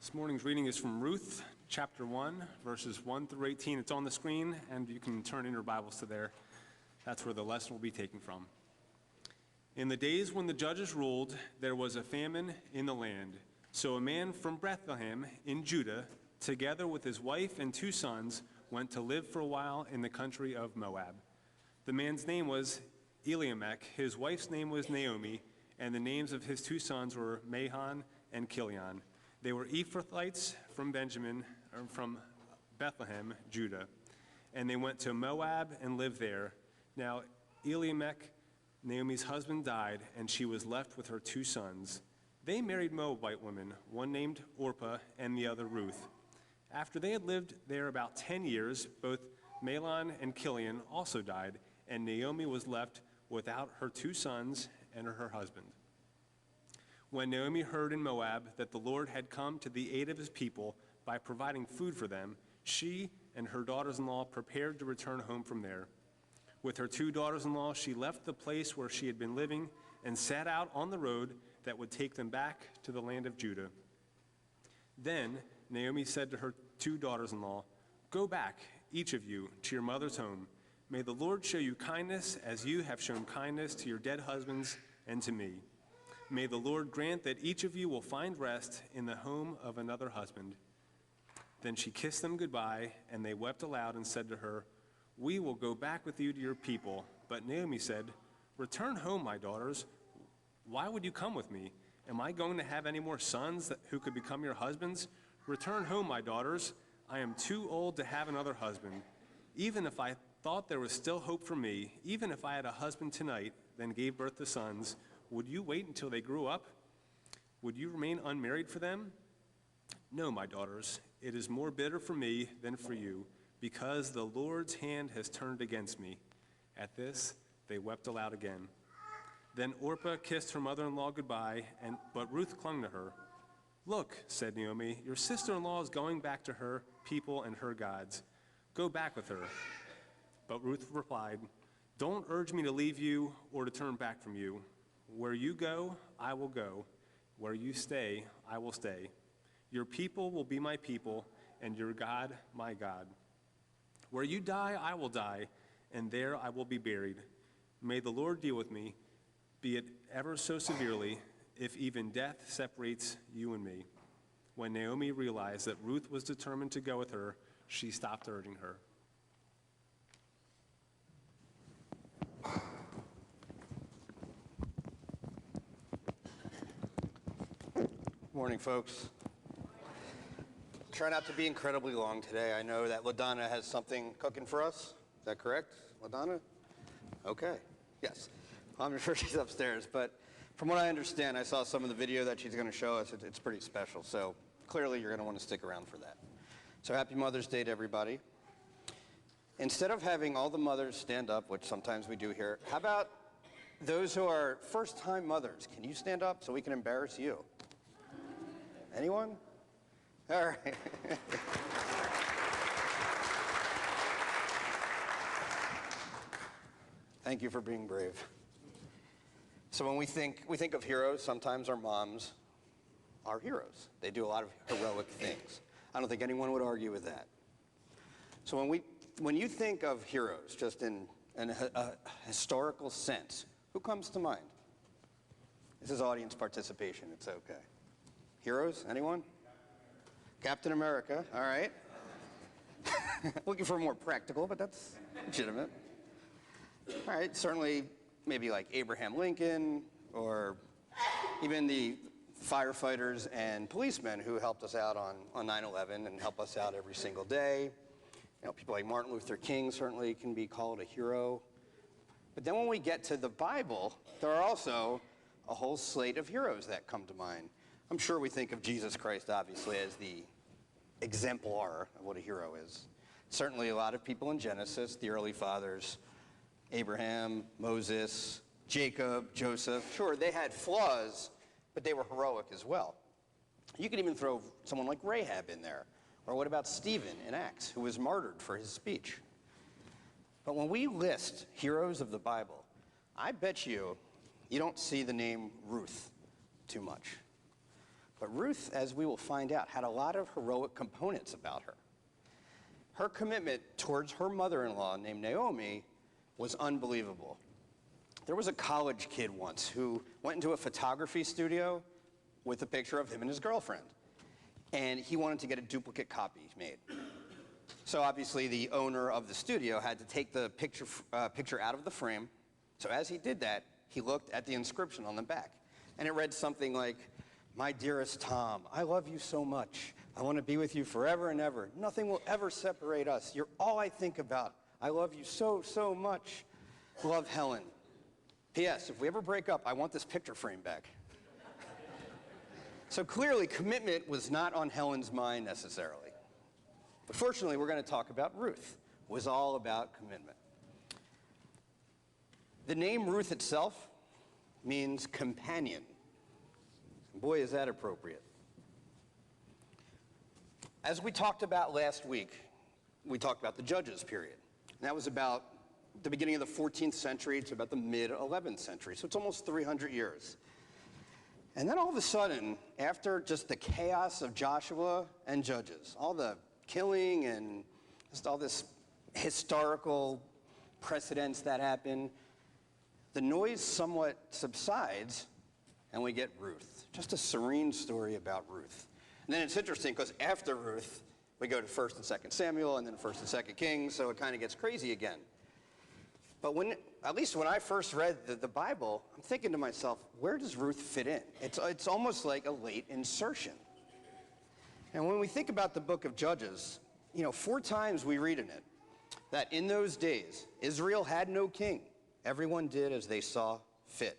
This morning's reading is from Ruth, chapter 1, verses 1 through 18. It's on the screen, and you can turn in your Bibles to there. That's where the lesson will be taken from. In the days when the judges ruled, there was a famine in the land. So a man from Bethlehem in Judah, together with his wife and 2 sons, went to live for a while in the country of Moab. The man's name was Elimelech, his wife's name was Naomi, and the names of his 2 sons were Mahlon and Chilion. They were Ephrathites from Bethlehem, Judah. And they went to Moab and lived there. Now Elimelech, Naomi's husband, died, and she was left with her 2 sons. They married Moabite women, one named Orpah and the other Ruth. After they had lived there about 10 years, both Mahlon and Chilion also died, and Naomi was left without her 2 sons and her husband. When Naomi heard in Moab that the Lord had come to the aid of his people by providing food for them, she and her daughters-in-law prepared to return home from there. With her 2 daughters-in-law, she left the place where she had been living and set out on the road that would take them back to the land of Judah. Then Naomi said to her 2 daughters-in-law, "Go back, each of you, to your mother's home. May the Lord show you kindness as you have shown kindness to your dead husbands and to me. May the Lord grant that each of you will find rest in the home of another husband." Then she kissed them goodbye, and they wept aloud and said to her, "We will go back with you to your people." But Naomi said, "Return home, my daughters. Why would you come with me? Am I going to have any more sons who could become your husbands? Return home, my daughters. I am too old to have another husband. Even if I thought there was still hope for me, even if I had a husband tonight, then gave birth to sons, would you wait until they grew up? Would you remain unmarried for them? No, my daughters, it is more bitter for me than for you, because the Lord's hand has turned against me." At this, they wept aloud again. Then Orpah kissed her mother-in-law goodbye, but Ruth clung to her. "Look," said Naomi, "your sister-in-law is going back to her people and her gods. Go back with her." But Ruth replied, "Don't urge me to leave you or to turn back from you. Where you go, I will go. Where you stay, I will stay. Your people will be my people, and your God, my God. Where you die, I will die, and there I will be buried. May the Lord deal with me, be it ever so severely, if even death separates you and me." When Naomi realized that Ruth was determined to go with her, she stopped urging her. Morning, folks. Try not to be incredibly long today. I know that LaDonna has something cooking for us. Is that correct, LaDonna? Okay. Yes. I'm sure she's upstairs, but from what I understand, I saw some of the video that she's going to show us. It's pretty special, so clearly you're going to want to stick around for that. So happy Mother's Day to everybody. Instead of having all the mothers stand up, which sometimes we do here, how about those who are first-time mothers? Can you stand up so we can embarrass you? Anyone? All right. Thank you for being brave. So when we think of heroes, sometimes our moms are heroes. They do a lot of heroic things. I don't think anyone would argue with that. So when you think of heroes, just in a historical sense, who comes to mind? This is audience participation. It's okay. Heroes? Anyone? Captain America. All right. Looking for more practical, but that's legitimate. All right. Certainly, maybe like Abraham Lincoln, or even the firefighters and policemen who helped us out on 9/11 and help us out every single day. You know, people like Martin Luther King certainly can be called a hero. But then when we get to the Bible, there are also a whole slate of heroes that come to mind. I'm sure we think of Jesus Christ, obviously, as the exemplar of what a hero is. Certainly a lot of people in Genesis, the early fathers, Abraham, Moses, Jacob, Joseph, sure, they had flaws, but they were heroic as well. You could even throw someone like Rahab in there. Or what about Stephen in Acts, who was martyred for his speech? But when we list heroes of the Bible, I bet you don't see the name Ruth too much. But Ruth, as we will find out, had a lot of heroic components about her. Her commitment towards her mother-in-law, named Naomi, was unbelievable. There was a college kid once who went into a photography studio with a picture of him and his girlfriend, and he wanted to get a duplicate copy made. So obviously the owner of the studio had to take the picture out of the frame. So as he did that, he looked at the inscription on the back, and it read something like, "My dearest Tom, I love you so much. I want to be with you forever and ever. Nothing will ever separate us. You're all I think about. I love you so, so much. Love, Helen. P.S. If we ever break up, I want this picture frame back." So clearly, commitment was not on Helen's mind necessarily. But fortunately, we're going to talk about Ruth. It was all about commitment. The name Ruth itself means companion. Boy, is that appropriate. As we talked about last week, we talked about the Judges period. And that was about the beginning of the 14th century to about the mid-11th century. So it's almost 300 years. And then all of a sudden, after just the chaos of Joshua and Judges, all the killing and just all this historical precedents that happen, the noise somewhat subsides, and we get Ruth. Just a serene story about Ruth. And then it's interesting because after Ruth, we go to 1st and 2nd Samuel, and then 1st and 2nd Kings, so it kind of gets crazy again. But at least when I first read the Bible, I'm thinking to myself, where does Ruth fit in? It's almost like a late insertion. And when we think about the book of Judges, 4 times we read in it that in those days, Israel had no king. Everyone did as they saw fit.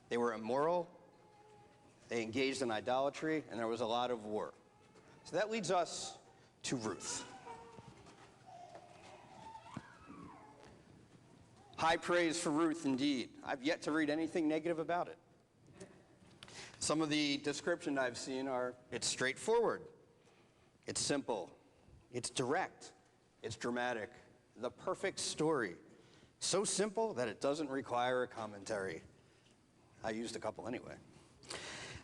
They were immoral, they engaged in idolatry, and there was a lot of war. So that leads us to Ruth. High praise for Ruth indeed. I've yet to read anything negative about it. Some of the description I've seen it's straightforward, it's simple, it's direct, it's dramatic, the perfect story. So simple that it doesn't require a commentary. I used a couple anyway.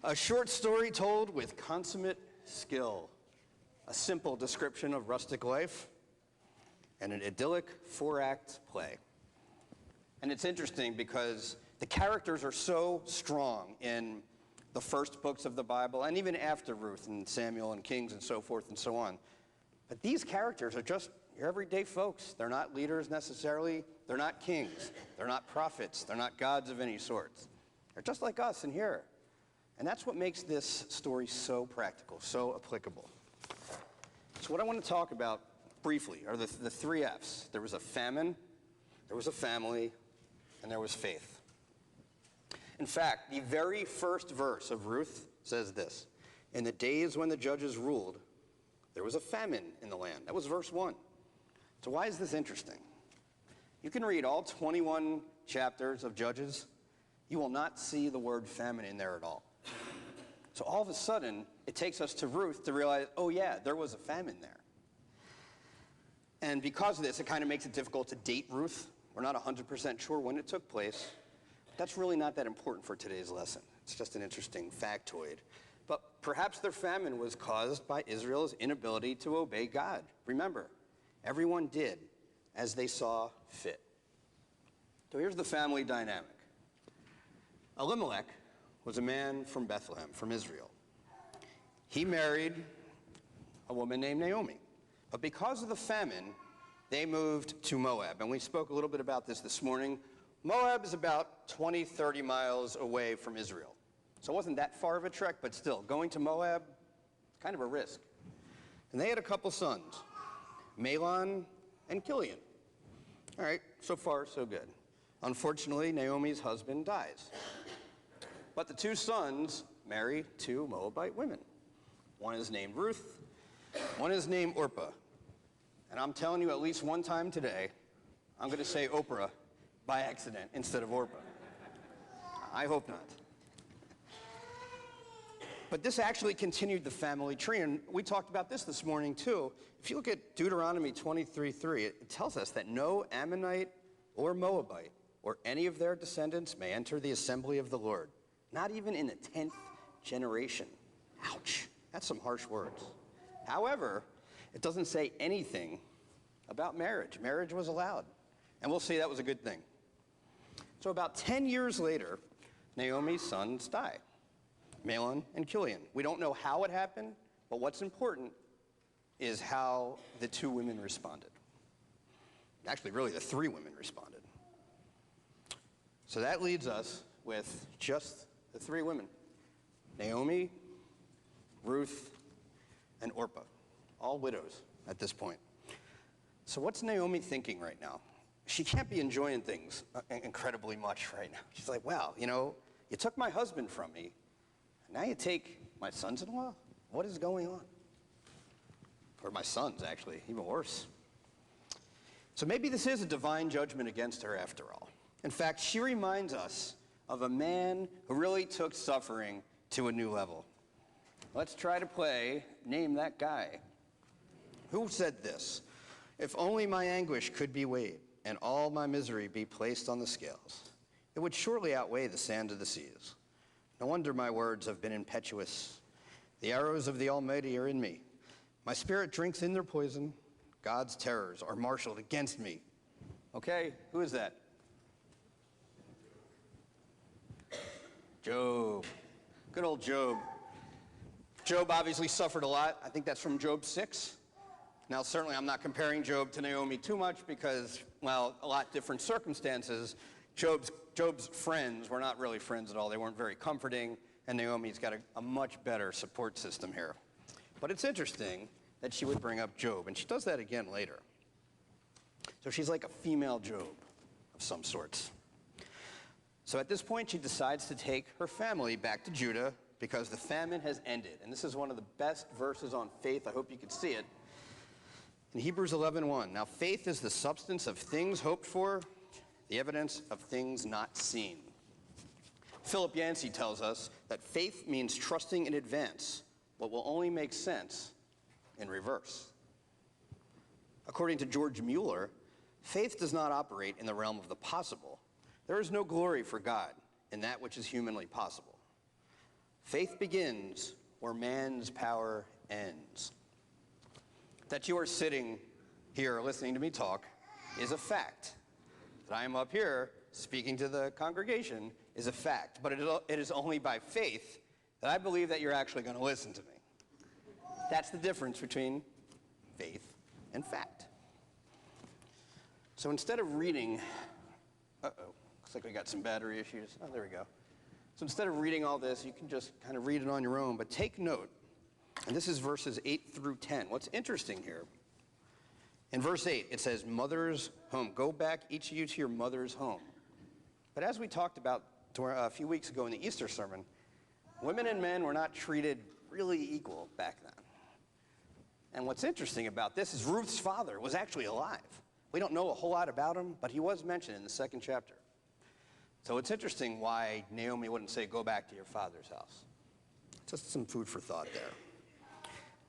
A short story told with consummate skill. A simple description of rustic life and an idyllic 4-act play. And it's interesting because the characters are so strong in the first books of the Bible and even after Ruth and Samuel and Kings and so forth and so on. But these characters are just your everyday folks. They're not leaders necessarily. They're not kings. They're not prophets. They're not gods of any sorts. They're just like us in here. And that's what makes this story so practical, so applicable. So what I want to talk about briefly are the 3 F's. There was a famine, there was a family, and there was faith. In fact, the very first verse of Ruth says this: "In the days when the judges ruled, there was a famine in the land." That was verse 1. So why is this interesting? You can read all 21 chapters of Judges. You will not see the word famine in there at all. So all of a sudden, it takes us to Ruth to realize, oh yeah, there was a famine there. And because of this, it kind of makes it difficult to date Ruth. We're not 100% sure when it took place. That's really not that important for today's lesson. It's just an interesting factoid. But perhaps their famine was caused by Israel's inability to obey God. Remember, everyone did as they saw fit. So here's the family dynamic. Elimelech was a man from Bethlehem, from Israel. He married a woman named Naomi. But because of the famine, they moved to Moab. And we spoke a little bit about this morning. Moab is about 20, 30 miles away from Israel. So it wasn't that far of a trek, but still, going to Moab, kind of a risk. And they had a couple sons, Mahlon and Kilion. All right, so far, so good. Unfortunately, Naomi's husband dies. But the 2 sons marry 2 Moabite women. One is named Ruth, one is named Orpah. And I'm telling you, at least one time today, I'm going to say Oprah by accident instead of Orpah. I hope not. But this actually continued the family tree, and we talked about this morning too. If you look at Deuteronomy 23:3, it tells us that no Ammonite or Moabite or any of their descendants may enter the assembly of the Lord, not even in the 10th generation. Ouch. That's some harsh words. However, it doesn't say anything about marriage. Marriage was allowed. And we'll see that was a good thing. So about 10 years later, Naomi's sons die, Mahlon and Chilion. We don't know how it happened, but what's important is how the two women responded. Actually, really, the three women responded. So that leaves us with just the three women, Naomi, Ruth, and Orpah, all widows at this point. So what's Naomi thinking right now? She can't be enjoying things incredibly much right now. She's like, wow, you took my husband from me, and now you take my sons-in-law? What is going on? Or my sons, actually, even worse. So maybe this is a divine judgment against her after all. In fact, she reminds us of a man who really took suffering to a new level. Let's try to play Name That Guy. Who said this? If only my anguish could be weighed, and all my misery be placed on the scales, it would surely outweigh the sand of the seas. No wonder my words have been impetuous. The arrows of the Almighty are in me. My spirit drinks in their poison. God's terrors are marshaled against me. Okay, who is that? Job. Good old Job. Job obviously suffered a lot. I think that's from Job 6. Now, certainly I'm not comparing Job to Naomi too much because, well, a lot different circumstances. Job's friends were not really friends at all. They weren't very comforting, and Naomi's got a much better support system here. But it's interesting that she would bring up Job, and she does that again later. So she's like a female Job of some sorts. So at this point, she decides to take her family back to Judah because the famine has ended. And this is one of the best verses on faith. I hope you can see it. In Hebrews 11:1, now faith is the substance of things hoped for, the evidence of things not seen. Philip Yancey tells us that faith means trusting in advance what will only make sense in reverse. According to George Mueller, faith does not operate in the realm of the possible. There is no glory for God in that which is humanly possible. Faith begins where man's power ends. That you are sitting here listening to me talk is a fact. That I am up here speaking to the congregation is a fact. But it is only by faith that I believe that you're actually going to listen to me. That's the difference between faith and fact. So instead of reading, looks like we got some battery issues. Oh, there we go. So instead of reading all this, you can just kind of read it on your own, but take note. And this is verses 8 through 10. What's interesting here, in verse 8, it says, mother's home. Go back, each of you, to your mother's home. But as we talked about a few weeks ago in the Easter sermon, women and men were not treated really equal back then. And what's interesting about this is Ruth's father was actually alive. We don't know a whole lot about him, but he was mentioned in the second chapter. So it's interesting why Naomi wouldn't say, go back to your father's house. Just some food for thought there.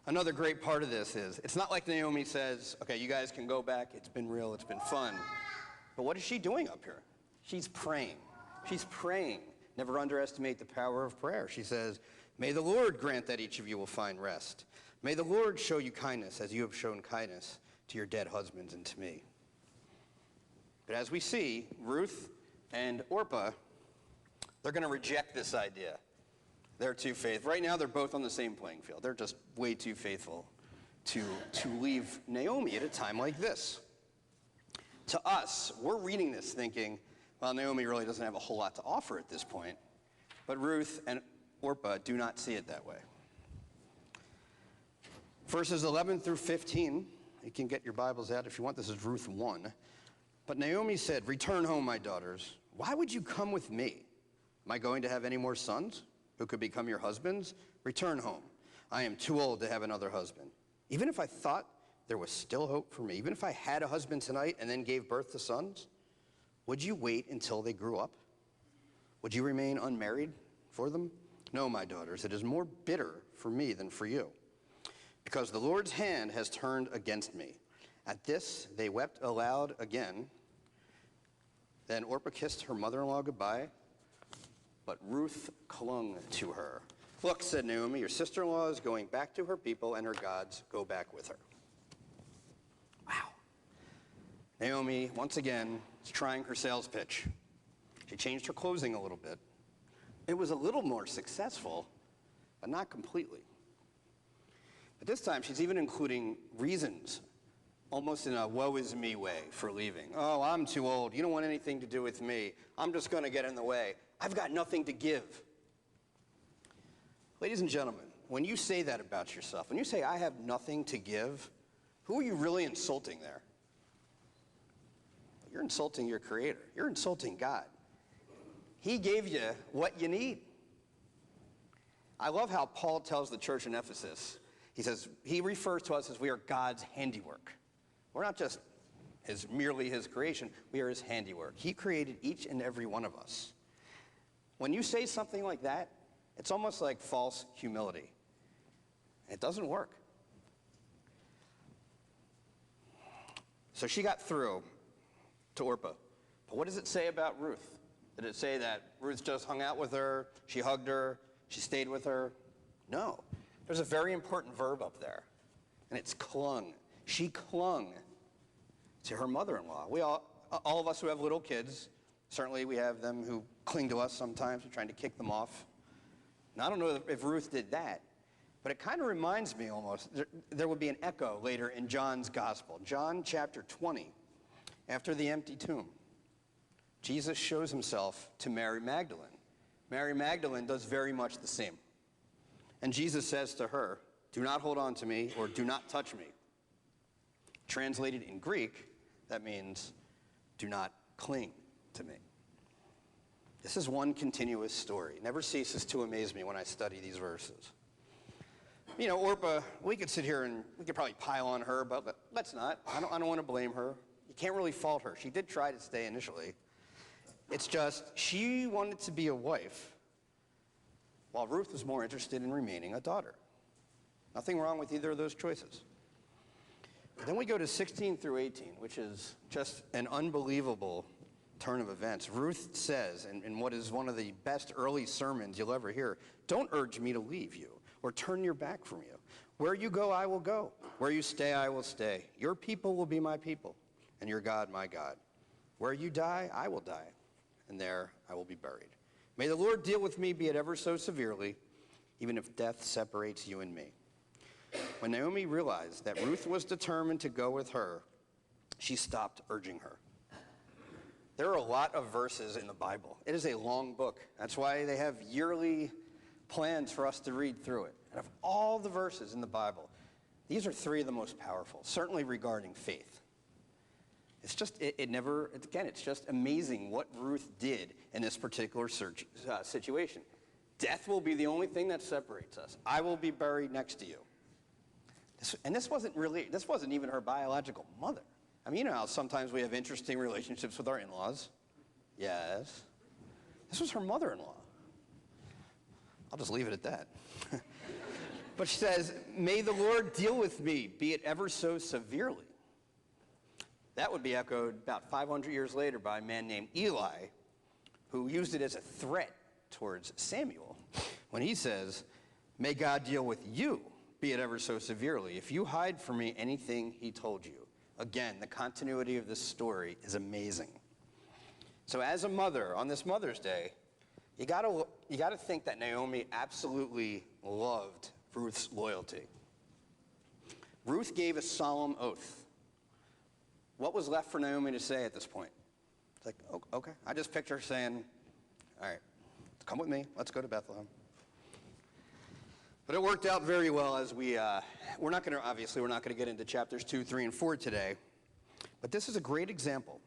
Another great part of this is, it's not like Naomi says, okay, you guys can go back, it's been real, it's been fun. But what is she doing up here? She's praying. She's praying. Never underestimate the power of prayer. She says, may the Lord grant that each of you will find rest. May the Lord show you kindness as you have shown kindness to your dead husbands and to me. But as we see, Ruth and Orpah, they're going to reject this idea. They're too faithful. Right now, they're both on the same playing field. They're just way too faithful to leave Naomi at a time like this. To us, we're reading this thinking, well, Naomi really doesn't have a whole lot to offer at this point. But Ruth and Orpah do not see it that way. Verses 11 through 15, you can get your Bibles out if you want. This is Ruth 1. But Naomi said, return home, my daughters. Why would you come with me? Am I going to have any more sons who could become your husbands? Return home. I am too old to have another husband. Even if I thought there was still hope for me, even if I had a husband tonight and then gave birth to sons, would you wait until they grew up? Would you remain unmarried for them? No, my daughters, it is more bitter for me than for you, because the Lord's hand has turned against me. At this, they wept aloud again. Then Orpah kissed her mother-in-law goodbye, but Ruth clung to her. Look, said Naomi, your sister-in-law is going back to her people and her gods. Go back with her. Wow. Naomi, once again, is trying her sales pitch. She changed her closing a little bit. It was a little more successful, but not completely. But this time, she's even including reasons, almost in a woe is me way, for leaving. Oh, I'm too old. You don't want anything to do with me. I'm just going to get in the way. I've got nothing to give. Ladies and gentlemen, when you say that about yourself, when you say, I have nothing to give, who are you really insulting there? You're insulting your Creator. You're insulting God. He gave you what you need. I love how Paul tells the church in Ephesus. He says, he refers to us as we are God's handiwork. We're not just merely his creation. We are his handiwork. He created each and every one of us. When you say something like that, it's almost like false humility. It doesn't work. So she got through to Orpah. But what does it say about Ruth? Did it say that Ruth just hung out with her, she hugged her, she stayed with her? No. There's a very important verb up there, and it's clung. She clung to her mother-in-law. We all of us who have little kids, certainly we have them who cling to us sometimes. We're trying to kick them off. Now, I don't know if Ruth did that, but it kind of reminds me almost, there would be an echo later in John's gospel. John chapter 20, after the empty tomb, Jesus shows himself to Mary Magdalene. Mary Magdalene does very much the same. And Jesus says to her, do not hold on to me, or do not touch me. Translated in Greek, that means do not cling to me. This is one continuous story. It never ceases to amaze me when I study these verses. You know, Orpah, we could sit here and we could probably pile on her, but let's not. I don't want to blame her. You can't really fault her. She did try to stay initially. It's just she wanted to be a wife, while Ruth was more interested in remaining a daughter. Nothing wrong with either of those choices. But then we go to 16 through 18, which is just an unbelievable turn of events. Ruth says, in what is one of the best early sermons you'll ever hear, don't urge me to leave you or turn your back from you. Where you go, I will go. Where you stay, I will stay. Your people will be my people, and your God, my God. Where you die, I will die, and there I will be buried. May the Lord deal with me, be it ever so severely, even if death separates you and me. When Naomi realized that Ruth was determined to go with her, she stopped urging her. There are a lot of verses in the Bible. It is a long book. That's why they have yearly plans for us to read through it. And of all the verses in the Bible, these are three of the most powerful, certainly regarding faith. It's just, it's just amazing what Ruth did in this particular situation. Death will be the only thing that separates us. I will be buried next to you. This wasn't even her biological mother. I mean, you know how sometimes we have interesting relationships with our in-laws? Yes. This was her mother-in-law. I'll just leave it at that. But she says, may the Lord deal with me, be it ever so severely. That would be echoed about 500 years later by a man named Eli, who used it as a threat towards Samuel, when he says, may God deal with you, be it ever so severely, if you hide from me anything he told you. Again, the continuity of this story is amazing. So as a mother, on this Mother's Day, you gotta think that Naomi absolutely loved Ruth's loyalty. Ruth gave a solemn oath. What was left for Naomi to say at this point? It's like, oh, okay. I just picture her saying, all right, come with me. Let's go to Bethlehem. But it worked out very well as we're not going to get into chapters 2, 3, and 4 today. But this is a great example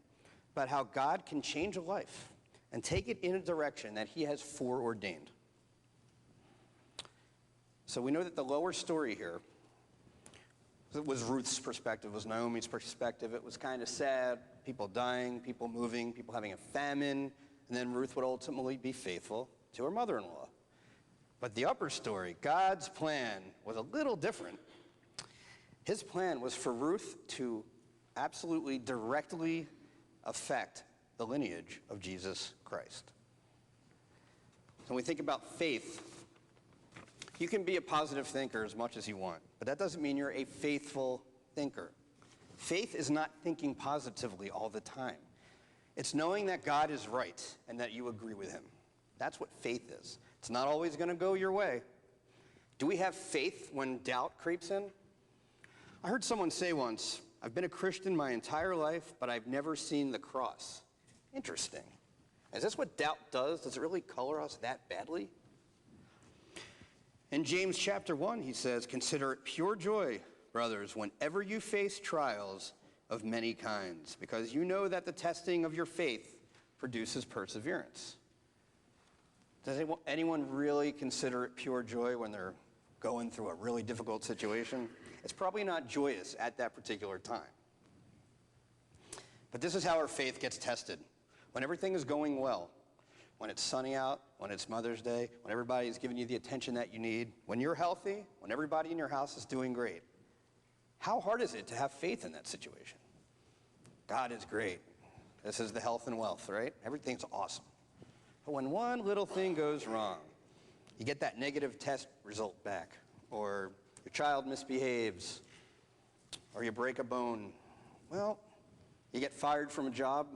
about how God can change a life and take it in a direction that he has foreordained. So we know that the lower story here was Ruth's perspective, was Naomi's perspective. It was kind of sad, people dying, people moving, people having a famine, and then Ruth would ultimately be faithful to her mother-in-law. But the upper story, God's plan, was a little different. His plan was for Ruth to absolutely directly affect the lineage of Jesus Christ. So when we think about faith, You can be a positive thinker as much as you want, but that doesn't mean you're a faithful thinker. Faith is not thinking positively all the time. It's knowing that God is right and that you agree with him. That's what faith is. It's not always going to go your way. Do we have faith when doubt creeps in? I heard someone say once, I've been a Christian my entire life, but I've never seen the cross. Interesting. Is this what doubt does? Does it really color us that badly? In James chapter 1, he says, consider it pure joy, brothers, whenever you face trials of many kinds, because you know that the testing of your faith produces perseverance. Does anyone really consider it pure joy when they're going through a really difficult situation? It's probably not joyous at that particular time. But this is how our faith gets tested. When everything is going well, when it's sunny out, when it's Mother's Day, when everybody's giving you the attention that you need, when you're healthy, when everybody in your house is doing great. How hard is it to have faith in that situation? God is great. This is the health and wealth, right? Everything's awesome. But when one little thing goes wrong, you get that negative test result back, or your child misbehaves, or you break a bone, well, you get fired from a job.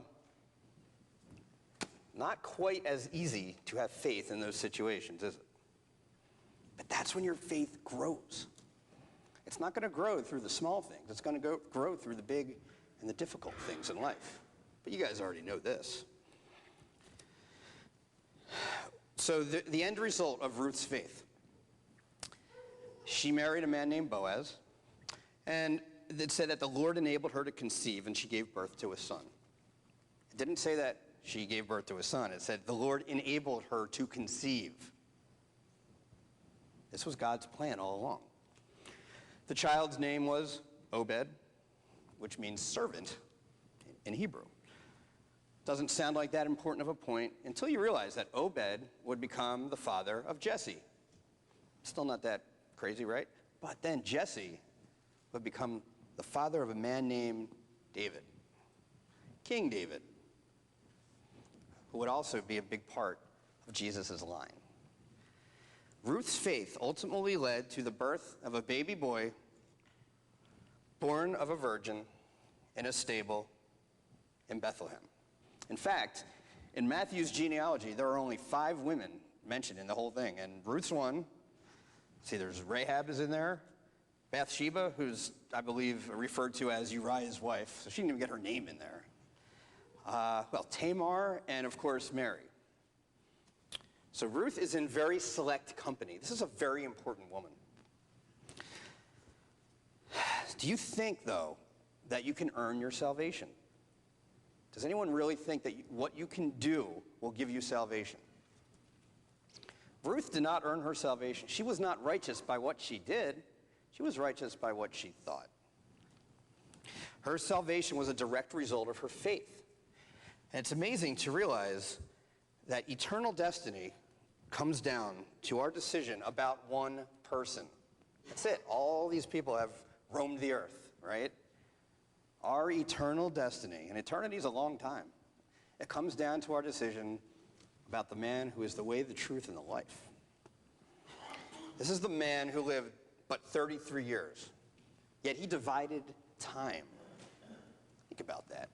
Not quite as easy to have faith in those situations, is it? But that's when your faith grows. It's not going to grow through the small things. It's going to grow through the big and the difficult things in life. But you guys already know this. So the end result of Ruth's faith, she married a man named Boaz, and it said that the Lord enabled her to conceive, and she gave birth to a son. It didn't say that she gave birth to a son. It said the Lord enabled her to conceive. This was God's plan all along. The child's name was Obed, which means servant in Hebrew. Doesn't sound like that important of a point until you realize that Obed would become the father of Jesse. Still not that crazy, right? But then Jesse would become the father of a man named David, King David, who would also be a big part of Jesus' line. Ruth's faith ultimately led to the birth of a baby boy born of a virgin in a stable in Bethlehem. In fact, in Matthew's genealogy, there are only 5 women mentioned in the whole thing, and Ruth's one. See, there's Rahab is in there, Bathsheba, who's, I believe, referred to as Uriah's wife, so she didn't even get her name in there. Tamar, and of course, Mary. So Ruth is in very select company. This is a very important woman. Do you think, though, that you can earn your salvation? Does anyone really think that what you can do will give you salvation? Ruth did not earn her salvation. She was not righteous by what she did. She was righteous by what she thought. Her salvation was a direct result of her faith. And it's amazing to realize that eternal destiny comes down to our decision about one person. That's it. All these people have roamed the earth, right? Our eternal destiny, and eternity is a long time, it comes down to our decision about the man who is the way, the truth, and the life. This is the man who lived but 33 years, yet he divided time. Think about that.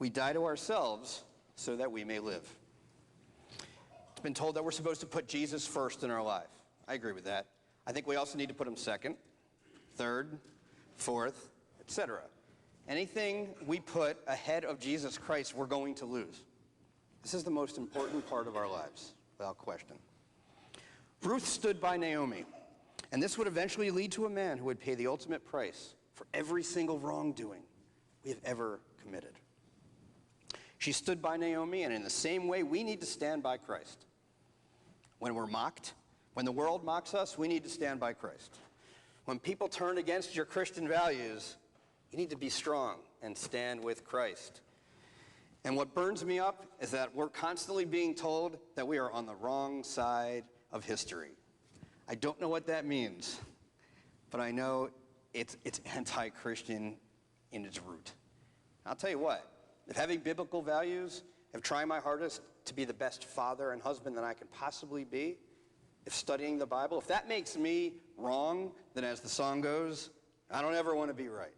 We die to ourselves so that we may live. It's been told that we're supposed to put Jesus first in our life. I agree with that. I think we also need to put him second, third, fourth, etc. Anything we put ahead of Jesus Christ, we're going to lose. This is the most important part of our lives, without question. Ruth stood by Naomi, and this would eventually lead to a man who would pay the ultimate price for every single wrongdoing we have ever committed. She stood by Naomi, and in the same way, we need to stand by Christ. When we're mocked, when the world mocks us, we need to stand by Christ. When people turn against your Christian values, you need to be strong and stand with Christ. And what burns me up is that we're constantly being told that we are on the wrong side of history. I don't know what that means, but I know it's anti-Christian in its root. I'll tell you what, if having biblical values, if trying my hardest to be the best father and husband that I can possibly be, if studying the Bible, if that makes me wrong, then as the song goes, I don't ever want to be right.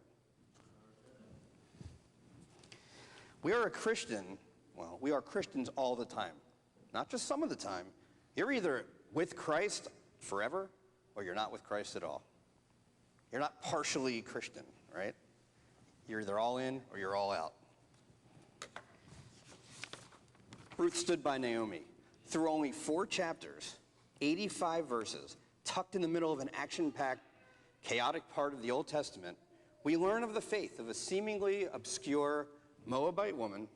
We are a Christian, well, we are Christians all the time, not just some of the time. You're either with Christ forever or you're not with Christ at all. You're not partially Christian, right? You're either all in or you're all out. Ruth stood by Naomi through only 4 chapters, 85 verses, tucked in the middle of an action-packed, chaotic part of the Old Testament. We learn of the faith of a seemingly obscure Moabite woman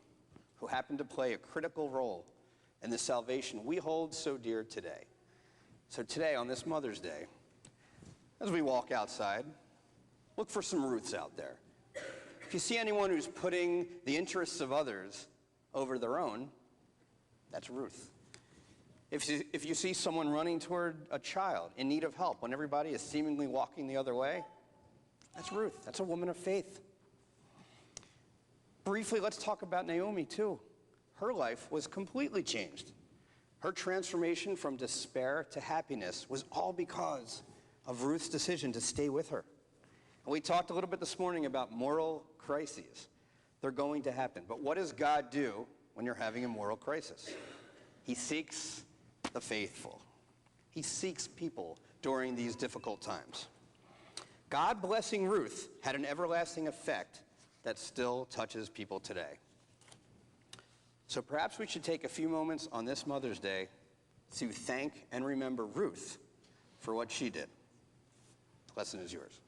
who happened to play a critical role in the salvation we hold so dear today. So today, on this Mother's Day, as we walk outside, look for some Ruths out there. If you see anyone who's putting the interests of others over their own, that's Ruth. If you see someone running toward a child in need of help when everybody is seemingly walking the other way, that's Ruth. That's a woman of faith. Briefly, let's talk about Naomi too. Her life was completely changed. Her transformation from despair to happiness was all because of Ruth's decision to stay with her. And we talked a little bit this morning about moral crises. They're going to happen. But what does God do when you're having a moral crisis? He seeks the faithful. He seeks people during these difficult times. God blessing Ruth had an everlasting effect that still touches people today. So perhaps we should take a few moments on this Mother's Day to thank and remember Ruth for what she did. The lesson is yours.